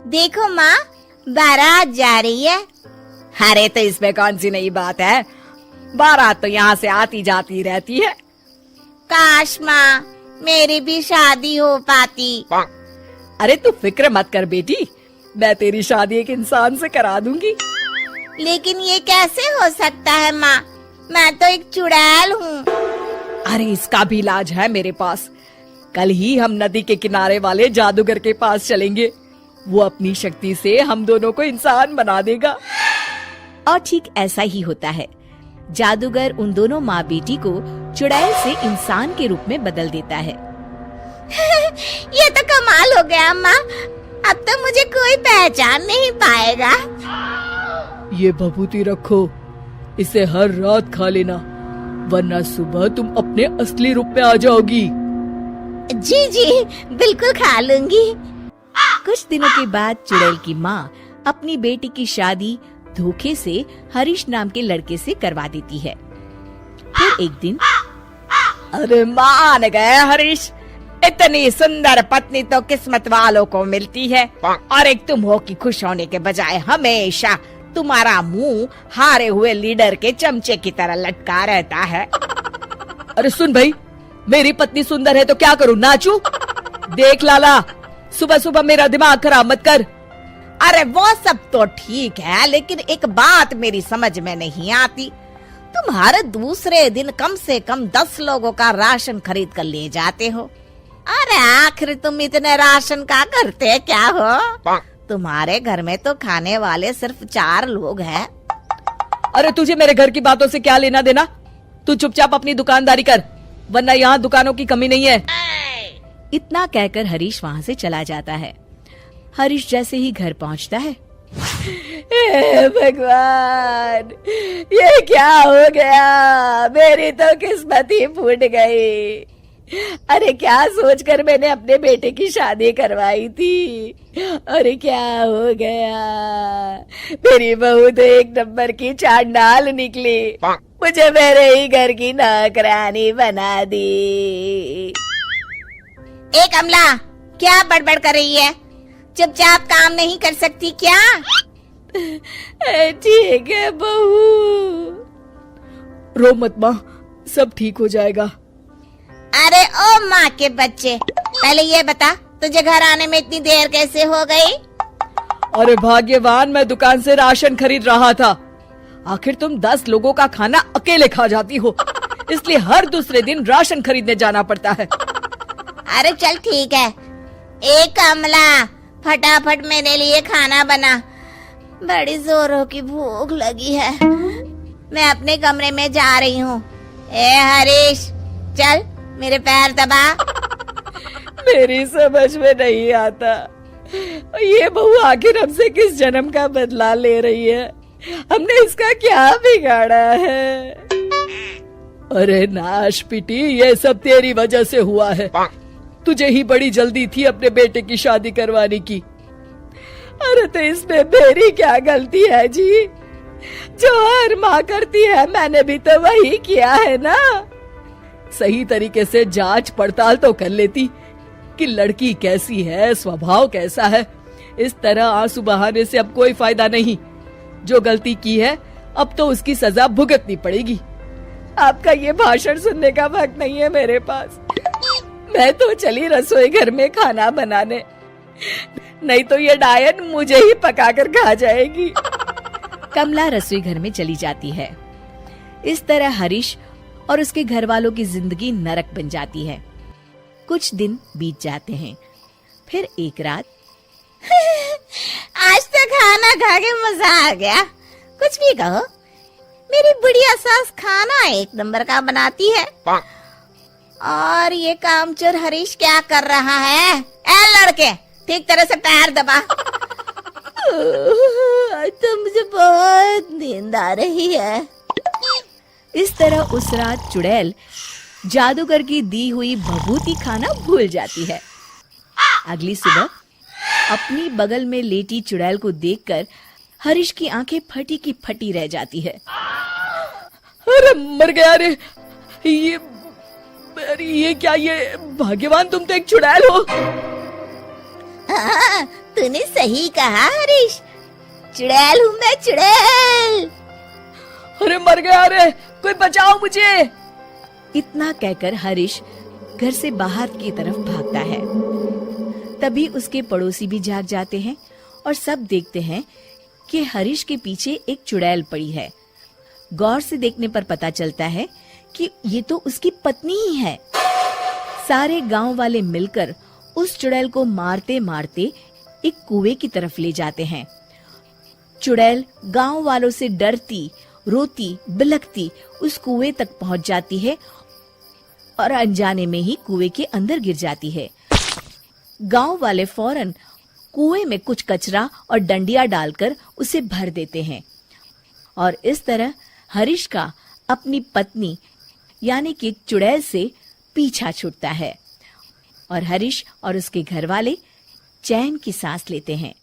देखो माँ, बारात जा रही है। अरे तो इसमें कौन सी नई बात है, बारात तो यहाँ से आती जाती रहती है। काश माँ, मेरी भी शादी हो पाती। अरे तू फिक्र मत कर बेटी, मैं तेरी शादी एक इंसान से करा दूंगी। लेकिन ये कैसे हो सकता है माँ, मैं तो एक चुड़ैल हूँ। अरे इसका भी इलाज है मेरे पास। कल ही हम नदी के किनारे वाले जादूगर के पास चलेंगे, वो अपनी शक्ति से हम दोनों को इंसान बना देगा। और ठीक ऐसा ही होता है। जादूगर उन दोनों माँ बेटी को चुड़ैल से इंसान के रूप में बदल देता है। ये तो कमाल हो गया माँ, अब तो मुझे कोई पहचान नहीं पाएगा। ये भभूति रखो, इसे हर रात खा लेना, वरना सुबह तुम अपने असली रूप में आ जाओगी। जी जी, बिल्कुल खा लूंगी। कुछ दिनों के बाद चुड़ैल की माँ अपनी बेटी की शादी धोखे से हरीश नाम के लड़के से करवा देती है। फिर एक दिन, अरे मान गए हरीश, इतनी सुंदर पत्नी तो किस्मत वालों को मिलती है, और एक तुम हो कि खुश होने के बजाय हमेशा तुम्हारा मुंह हारे हुए लीडर के चमचे की तरह लटका रहता है। अरे सुन भाई, मेरी पत्नी सुंदर है तो क्या करूं, नाचूं? देख लाला, सुबह सुबह मेरा दिमाग खराब मत कर। अरे वो सब तो ठीक है, लेकिन एक बात मेरी समझ में नहीं आती, तुम हर दूसरे दिन कम से कम 10 लोगों का राशन खरीद कर ले जाते हो। अरे आखिर तुम इतने राशन का करते क्या हो? तुम्हारे घर में तो खाने वाले सिर्फ 4 लोग हैं। अरे तुझे मेरे घर की बातों से क्या लेना देना, तू चुपचाप अपनी दुकानदारी कर, वरना यहाँ दुकानों की कमी नहीं है। इतना कहकर हरीश वहाँ से चला जाता है। हरीश जैसे ही घर पहुँचता है, हे भगवान, ये क्या हो गया, मेरी तो किस्मत ही फूट गई। अरे क्या सोचकर मैंने अपने बेटे की शादी करवाई थी, अरे क्या हो गया, मेरी बहू तो एक नंबर की चांडाल निकली, मुझे मेरे ही घर की नौकरानी बना दी। ए कमला, क्या बड़बड़ कर रही है? चुपचाप काम नहीं कर सकती क्या? ठीक है बहू, रो मत माँ, सब ठीक हो जाएगा। अरे ओ माँ के बच्चे, पहले ये बता, तुझे घर आने में इतनी देर कैसे हो गई? अरे भाग्यवान, मैं दुकान से राशन खरीद रहा था। आखिर तुम 10 लोगों का खाना अकेले खा जाती हो, इसलिए हर दूसरे दिन राशन खरीदने जाना पड़ता है। अरे चल ठीक है। ए कमला, फटाफट मेरे लिए खाना बना, बड़ी जोरों की भूख लगी है। मैं अपने कमरे में जा रही हूँ। ए हरीश, चल मेरे पैर दबा। मेरी समझ में नहीं आता, ये बहू आखिर हमसे किस जन्म का बदला ले रही है, हमने इसका क्या बिगाड़ा है? अरे नाश पिटी, ये सब तेरी वजह से हुआ है, तुझे ही बड़ी जल्दी थी अपने बेटे की शादी करवाने की। अरे तो इसमें मेरी क्या गलती है जी, जो हर माँ करती है मैंने भी तो वही किया है ना। सही तरीके से जांच पड़ताल तो कर लेती कि लड़की कैसी है, स्वभाव कैसा है। इस तरह आंसू बहाने से अब कोई फायदा नहीं, जो गलती की है अब तो उसकी सजा भुगतनी पड़ेगी। आपका ये भाषण सुनने का वक्त नहीं है मेरे पास, मैं तो चली रसोई घर में खाना बनाने, नहीं तो ये डायन मुझे ही पकाकर खा जाएगी। कमला रसोई घर में चली जाती है। इस तरह हरीश और उसके घर वालों की जिंदगी नरक बन जाती है। कुछ दिन बीत जाते हैं। फिर एक रात, आज तो खाना खा के मजा आ गया। कुछ भी कहो, मेरी बुढ़िया सास खाना एक नंबर का बनाती है। और ये कामचोर हरीश क्या कर रहा है? ए लड़के, ठीक तरह से पैर दबा। आज तो मुझे बहुत नींद आ रही है। इस तरह उस रात चुड़ैल जादूगर की दी हुई भभूति खाना भूल जाती है। अगली सुबह अपनी बगल में लेटी चुड़ैल को देखकर हरीश की आंखें फटी की फटी रह जाती है। अरे मर गया रे, ये क्या, ये भाग्यवान तुम तो एक चुड़ैल हो। तूने सही कहा हरीश, चुड़ैल हूँ मैं, चुड़ैल। अरे मर गया, अरे कोई बचाओ मुझे। इतना कहकर हरीश घर से बाहर की तरफ भागता है। तभी उसके पड़ोसी भी जाग जाते हैं और सब देखते हैं कि हरीश के पीछे एक चुड़ैल पड़ी है। गौर से देखने पर पता चलता है कि ये तो उसकी पत्नी ही है। सारे गांव वाले मिलकर उस चुड़ैल को मारते मारते एक कुएं की तरफ ले जाते हैं। चुड़ैल गांव वालों से डरती, रोती, बिलखती उस कुएं तक पहुंच जाती है और अनजाने में ही कुएं के अंदर गिर जाती है। गांव वाले फौरन कुएं में कुछ कचरा और डंडिया डालकर उसे भर देते हैं और इस तरह हरीश का अपनी पत्नी यानी कि चुड़ैल से पीछा छूटता है और हरीश और उसके घर वाले चैन की सांस लेते हैं।